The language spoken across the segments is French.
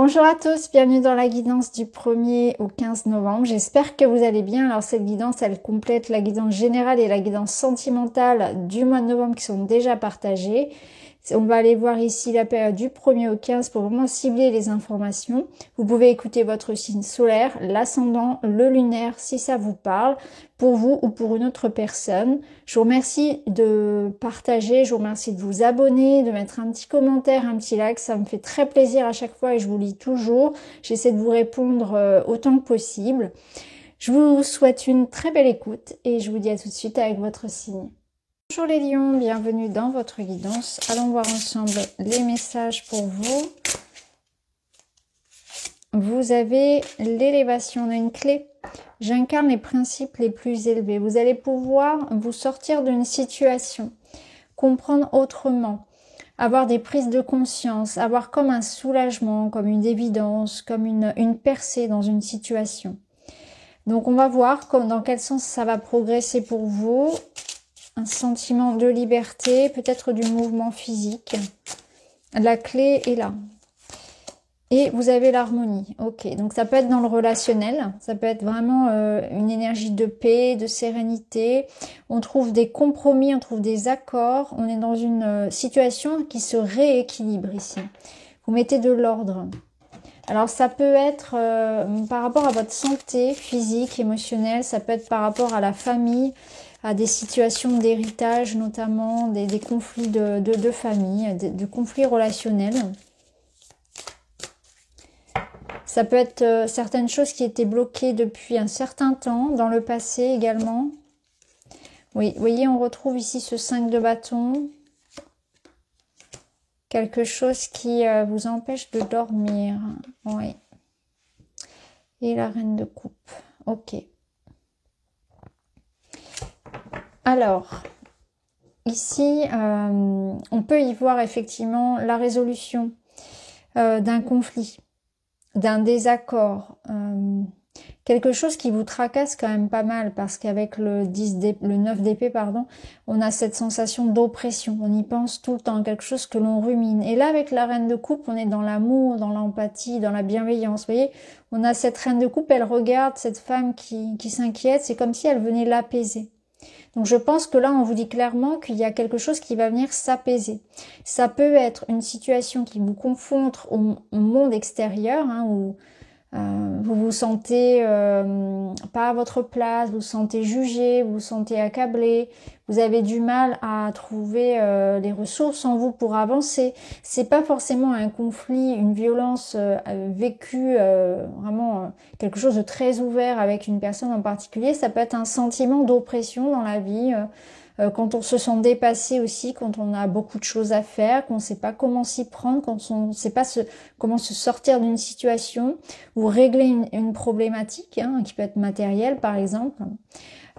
Bonjour à tous, bienvenue dans la guidance du 1er au 15 novembre. J'espère que vous allez bien. Alors cette guidance, elle complète la guidance générale et la guidance sentimentale du mois de novembre qui sont déjà partagées. On va aller voir ici la période du 1er au 15 pour vraiment cibler les informations. Vous pouvez écouter votre signe solaire, l'ascendant, le lunaire si ça vous parle, pour vous ou pour une autre personne. Je vous remercie de partager, je vous remercie de vous abonner, de mettre un petit commentaire, un petit like. Ça me fait très plaisir à chaque fois et je vous lis toujours. J'essaie de vous répondre autant que possible. Je vous souhaite une très belle écoute et je vous dis à tout de suite avec votre signe. Bonjour les lions, bienvenue dans votre guidance. Allons voir ensemble les messages pour vous. Vous avez l'élévation, on a une clé. J'incarne les principes les plus élevés. Vous allez pouvoir vous sortir d'une situation, comprendre autrement, avoir des prises de conscience, avoir comme un soulagement, comme une évidence, comme une percée dans une situation. Donc on va voir dans quel sens ça va progresser pour vous. Un sentiment de liberté, peut-être du mouvement physique. La clé est là. Et vous avez l'harmonie. Ok, donc ça peut être dans le relationnel, ça peut être vraiment une énergie de paix, de sérénité. On trouve des compromis, on trouve des accords. On est dans une situation qui se rééquilibre ici. Vous mettez de l'ordre. Alors ça peut être par rapport à votre santé physique, émotionnelle, ça peut être par rapport à la famille, à des situations d'héritage notamment, des conflits de famille, du conflit relationnel. Ça peut être certaines choses qui étaient bloquées depuis un certain temps, dans le passé également. Oui, vous voyez, on retrouve ici ce 5 de bâton. Quelque chose qui vous empêche de dormir. Oui. Et la reine de coupe. Ok. Alors, ici, on peut y voir effectivement la résolution d'un conflit, d'un désaccord, quelque chose qui vous tracasse quand même pas mal parce qu'avec le 9 d'épée, pardon, on a cette sensation d'oppression. On y pense tout le temps, quelque chose que l'on rumine. Et là, avec la reine de coupe, on est dans l'amour, dans l'empathie, dans la bienveillance. Vous voyez, on a cette reine de coupe, elle regarde cette femme qui s'inquiète. C'est comme si elle venait l'apaiser. Donc je pense que là, on vous dit clairement qu'il y a quelque chose qui va venir s'apaiser. Ça peut être une situation qui vous confronte au monde extérieur, hein, où vous vous sentez pas à votre place, vous vous sentez jugé, vous vous sentez accablé, vous avez du mal à trouver les ressources en vous pour avancer. C'est pas forcément un conflit, une violence vécue, vraiment quelque chose de très ouvert avec une personne en particulier. Ça peut être un sentiment d'oppression dans la vie, quand on se sent dépassé aussi, quand on a beaucoup de choses à faire, qu'on ne sait pas comment s'y prendre, quand on ne sait pas comment se sortir d'une situation ou régler une problématique, hein, qui peut être matérielle par exemple,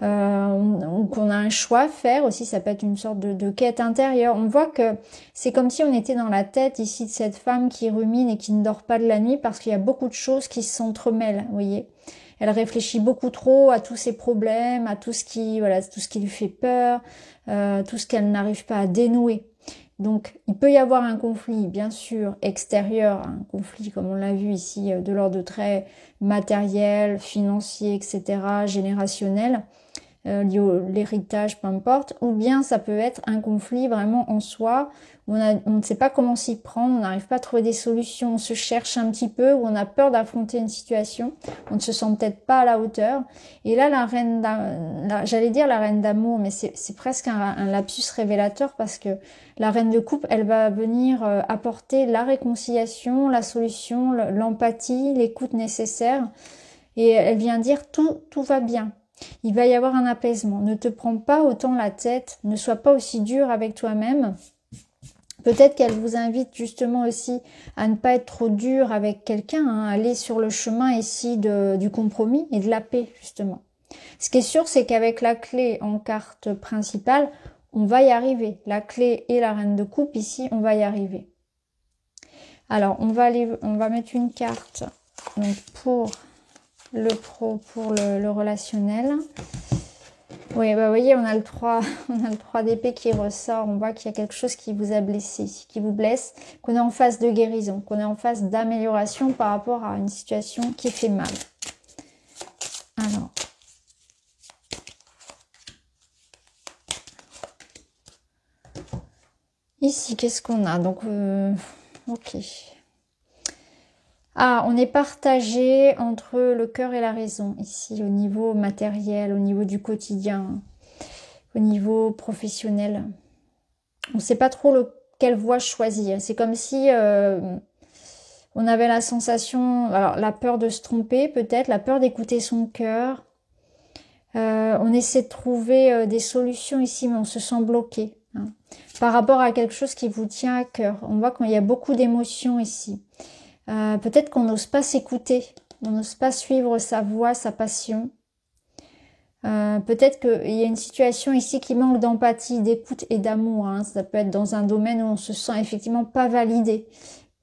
ou qu'on a un choix à faire aussi, ça peut être une sorte de quête intérieure. On voit que c'est comme si on était dans la tête ici de cette femme qui rumine et qui ne dort pas de la nuit parce qu'il y a beaucoup de choses qui s'entremêlent, vous voyez. Elle réfléchit beaucoup trop à tous ses problèmes, à tout ce qui lui fait peur, tout ce qu'elle n'arrive pas à dénouer. Donc, il peut y avoir un conflit, bien sûr, extérieur, un conflit, comme on l'a vu ici, de l'ordre très matériel, financier, etc., générationnel, lié à l'héritage, peu importe, ou bien ça peut être un conflit vraiment en soi, où on ne sait pas comment s'y prendre, on n'arrive pas à trouver des solutions, on se cherche un petit peu, où on a peur d'affronter une situation, on ne se sent peut-être pas à la hauteur. Et là, j'allais dire la reine d'amour, mais c'est presque un lapsus révélateur parce que la reine de coupe, elle va venir apporter la réconciliation, la solution, l'empathie, l'écoute nécessaire. Et elle vient dire tout va bien. Il va y avoir un apaisement. Ne te prends pas autant la tête, ne sois pas aussi dur avec toi-même. Peut-être qu'elle vous invite justement aussi à ne pas être trop dur avec quelqu'un, hein, aller sur le chemin ici du compromis et de la paix justement. Ce qui est sûr, c'est qu'avec la clé en carte principale, on va y arriver. La clé et la reine de coupe ici, on va y arriver. Alors, on va mettre une carte donc pour le relationnel. Oui, bah, vous voyez, on a le 3, on a le 3 d'épée qui ressort. On voit qu'il y a quelque chose qui vous a blessé, qui vous blesse, qu'on est en phase de guérison, qu'on est en phase d'amélioration par rapport à une situation qui fait mal. Alors. Ici, qu'est-ce qu'on a? Donc, ok. Ah, on est partagé entre le cœur et la raison, ici, au niveau matériel, au niveau du quotidien, au niveau professionnel. On ne sait pas trop quelle voie choisir. C'est comme si on avait la sensation, alors la peur de se tromper peut-être, la peur d'écouter son cœur. On essaie de trouver des solutions ici, mais on se sent bloqué. Hein, par rapport à quelque chose qui vous tient à cœur. On voit qu'il y a beaucoup d'émotions ici. Peut-être qu'on n'ose pas s'écouter, on n'ose pas suivre sa voix, sa passion. Peut-être qu'il y a une situation ici qui manque d'empathie, d'écoute et d'amour. Hein. Ça peut être dans un domaine où on se sent effectivement pas validé,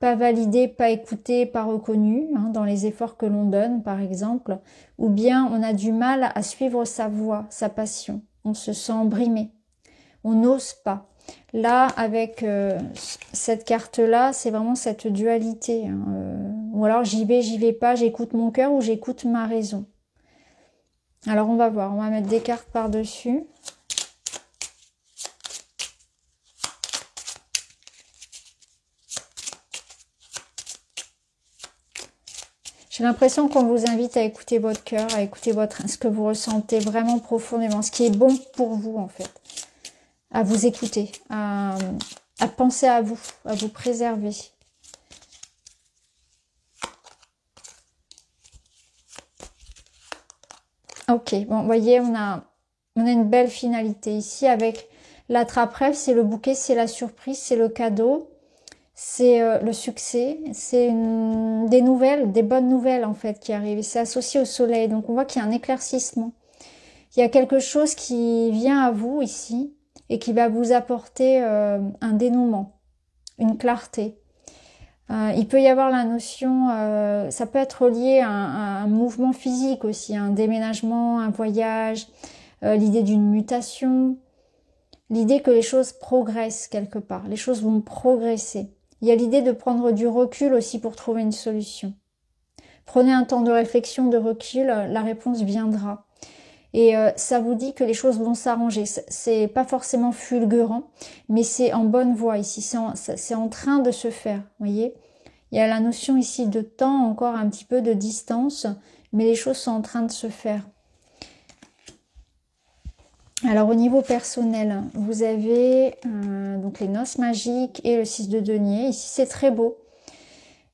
pas écouté, pas reconnu, hein, dans les efforts que l'on donne par exemple. Ou bien on a du mal à suivre sa voix, sa passion. On se sent brimé, on n'ose pas. Là, avec cette carte-là, c'est vraiment cette dualité. Hein, ou alors j'y vais pas, j'écoute mon cœur ou j'écoute ma raison. Alors on va voir, on va mettre des cartes par-dessus. J'ai l'impression qu'on vous invite à écouter votre cœur, à écouter ce que vous ressentez vraiment profondément, ce qui est bon pour vous en fait. À vous écouter, à penser à vous préserver. Ok, bon, vous voyez, on a une belle finalité ici avec l'attrape-rêve, c'est le bouquet, c'est la surprise, c'est le cadeau, c'est le succès, c'est des nouvelles, des bonnes nouvelles en fait qui arrivent. C'est associé au soleil, donc on voit qu'il y a un éclaircissement. Il y a quelque chose qui vient à vous ici et qui va vous apporter un dénouement, une clarté. Il peut y avoir la notion, ça peut être lié à un mouvement physique aussi, un déménagement, un voyage, l'idée d'une mutation, l'idée que les choses progressent quelque part, les choses vont progresser. Il y a l'idée de prendre du recul aussi pour trouver une solution. Prenez un temps de réflexion, de recul, la réponse viendra. Et ça vous dit que les choses vont s'arranger. C'est pas forcément fulgurant, mais c'est en bonne voie ici. C'est en train de se faire, voyez. Il y a la notion ici de temps, encore un petit peu de distance, mais les choses sont en train de se faire. Alors au niveau personnel, vous avez donc les noces magiques et le 6 de denier. Ici c'est très beau.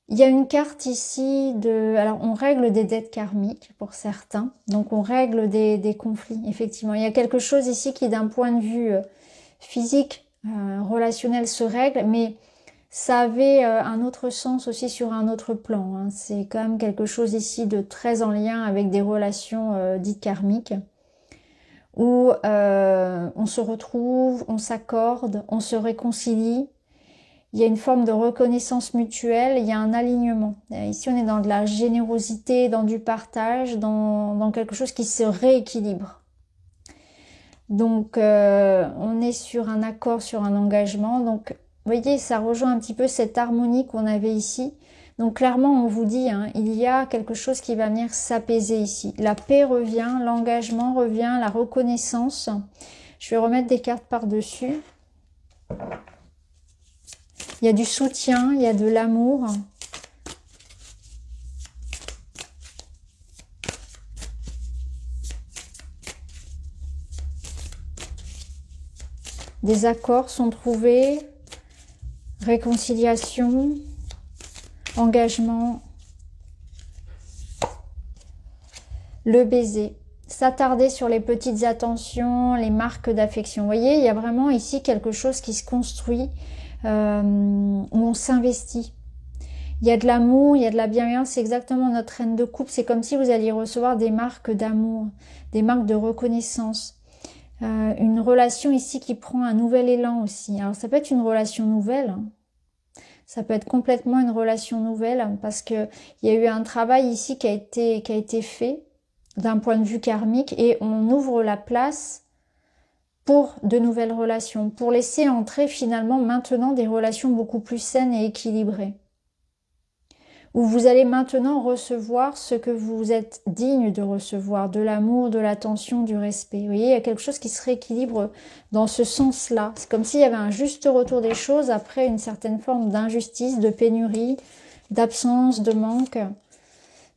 Il y a une carte ici alors on règle des dettes karmiques pour certains, donc on règle des conflits, effectivement. Il y a quelque chose ici qui d'un point de vue physique, relationnel se règle, mais ça avait un autre sens aussi sur un autre plan. Hein. C'est quand même quelque chose ici de très en lien avec des relations dites karmiques, où on se retrouve, on s'accorde, on se réconcilie. Il y a une forme de reconnaissance mutuelle, il y a un alignement. Ici, on est dans de la générosité, dans du partage, dans quelque chose qui se rééquilibre. Donc, on est sur un accord, sur un engagement. Donc, vous voyez, ça rejoint un petit peu cette harmonie qu'on avait ici. Donc, clairement, on vous dit, hein, il y a quelque chose qui va venir s'apaiser ici. La paix revient, l'engagement revient, la reconnaissance. Je vais remettre des cartes par-dessus. Il y a du soutien, il y a de l'amour. Des accords sont trouvés, réconciliation, engagement. Le baiser. S'attarder sur les petites attentions, les marques d'affection. Vous voyez, il y a vraiment ici quelque chose qui se construit, où on s'investit. Il y a de l'amour, il y a de la bienveillance, c'est exactement notre reine de coupe. C'est comme si vous alliez recevoir des marques d'amour, des marques de reconnaissance. Une relation ici qui prend un nouvel élan aussi. Alors ça peut être une relation nouvelle, hein. Ça peut être complètement une relation nouvelle parce que il y a eu un travail ici qui a été fait d'un point de vue karmique et on ouvre la place pour de nouvelles relations, pour laisser entrer finalement maintenant des relations beaucoup plus saines et équilibrées. Où vous allez maintenant recevoir ce que vous êtes digne de recevoir, de l'amour, de l'attention, du respect. Vous voyez, il y a quelque chose qui se rééquilibre dans ce sens-là. C'est comme s'il y avait un juste retour des choses après une certaine forme d'injustice, de pénurie, d'absence, de manque,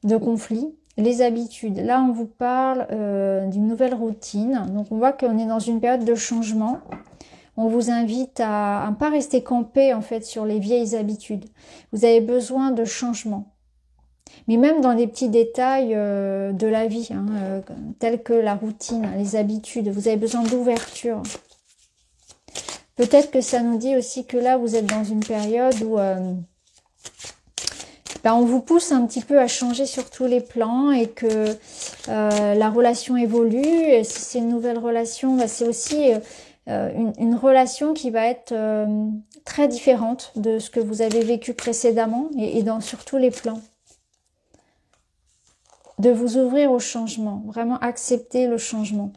de conflit. Les habitudes. Là, on vous parle d'une nouvelle routine. Donc, on voit qu'on est dans une période de changement. On vous invite à ne pas rester campé en fait sur les vieilles habitudes. Vous avez besoin de changement. Mais même dans les petits détails de la vie, tels que la routine, les habitudes, vous avez besoin d'ouverture. Peut-être que ça nous dit aussi que là, vous êtes dans une période où on vous pousse un petit peu à changer sur tous les plans et que la relation évolue. Et si c'est une nouvelle relation, c'est aussi une relation qui va être très différente de ce que vous avez vécu précédemment et sur tous les plans. De vous ouvrir au changement, vraiment accepter le changement.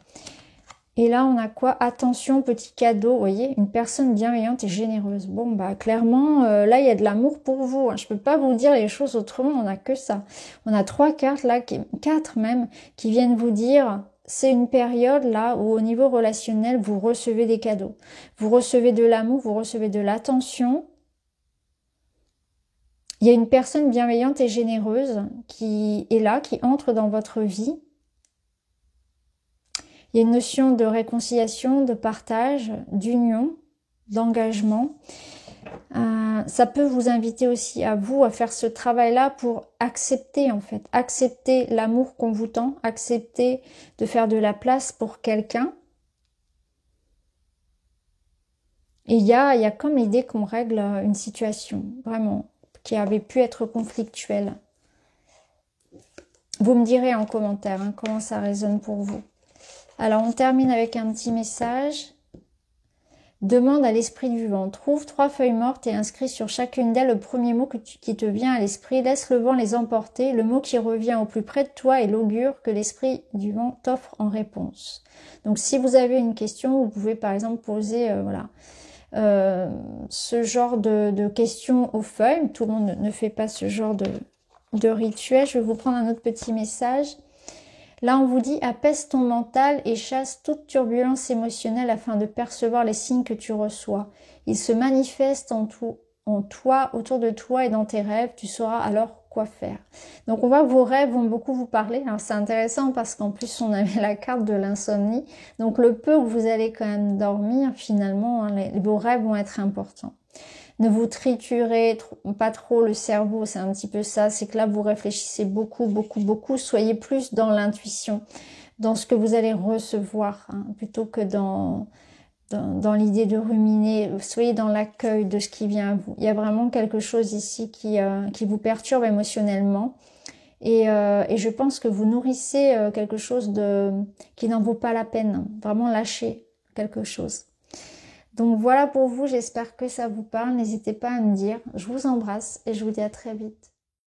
Et là, on a quoi? Attention, petit cadeau, vous voyez, une personne bienveillante et généreuse. Bon, clairement, là, il y a de l'amour pour vous. Je peux pas vous dire les choses autrement, on n'a que ça. On a 3 cartes là, 4 même, qui viennent vous dire, c'est une période là où au niveau relationnel, vous recevez des cadeaux. Vous recevez de l'amour, vous recevez de l'attention. Il y a une personne bienveillante et généreuse qui est là, qui entre dans votre vie. Il y a une notion de réconciliation, de partage, d'union, d'engagement. Ça peut vous inviter aussi à vous à faire ce travail-là pour accepter en fait, accepter l'amour qu'on vous tend, accepter de faire de la place pour quelqu'un. Et il y a comme l'idée qu'on règle une situation, vraiment, qui avait pu être conflictuelle. Vous me direz en commentaire comment ça résonne pour vous. Alors, on termine avec un petit message. Demande à l'esprit du vent. Trouve 3 feuilles mortes et inscris sur chacune d'elles le premier mot qui te vient à l'esprit. Laisse le vent les emporter. Le mot qui revient au plus près de toi est l'augure que l'esprit du vent t'offre en réponse. Donc, si vous avez une question, vous pouvez par exemple poser ce genre de questions aux feuilles. Tout le monde ne fait pas ce genre de rituel. Je vais vous prendre un autre petit message. Là, on vous dit, apaise ton mental et chasse toute turbulence émotionnelle afin de percevoir les signes que tu reçois. Ils se manifestent en toi, autour de toi et dans tes rêves. Tu sauras alors quoi faire. Donc, on voit que vos rêves vont beaucoup vous parler. Alors, c'est intéressant parce qu'en plus, on avait la carte de l'insomnie. Donc, le peu où vous allez quand même dormir, finalement, vos rêves vont être importants. Ne vous triturez pas trop le cerveau, c'est un petit peu ça, c'est que là vous réfléchissez beaucoup, beaucoup, beaucoup, soyez plus dans l'intuition, dans ce que vous allez recevoir, plutôt que dans l'idée de ruminer, soyez dans l'accueil de ce qui vient à vous. Il y a vraiment quelque chose ici qui vous perturbe émotionnellement et je pense que vous nourrissez quelque chose qui n'en vaut pas la peine, vraiment lâchez quelque chose. Donc voilà pour vous, j'espère que ça vous parle. N'hésitez pas à me dire. Je vous embrasse et je vous dis à très vite.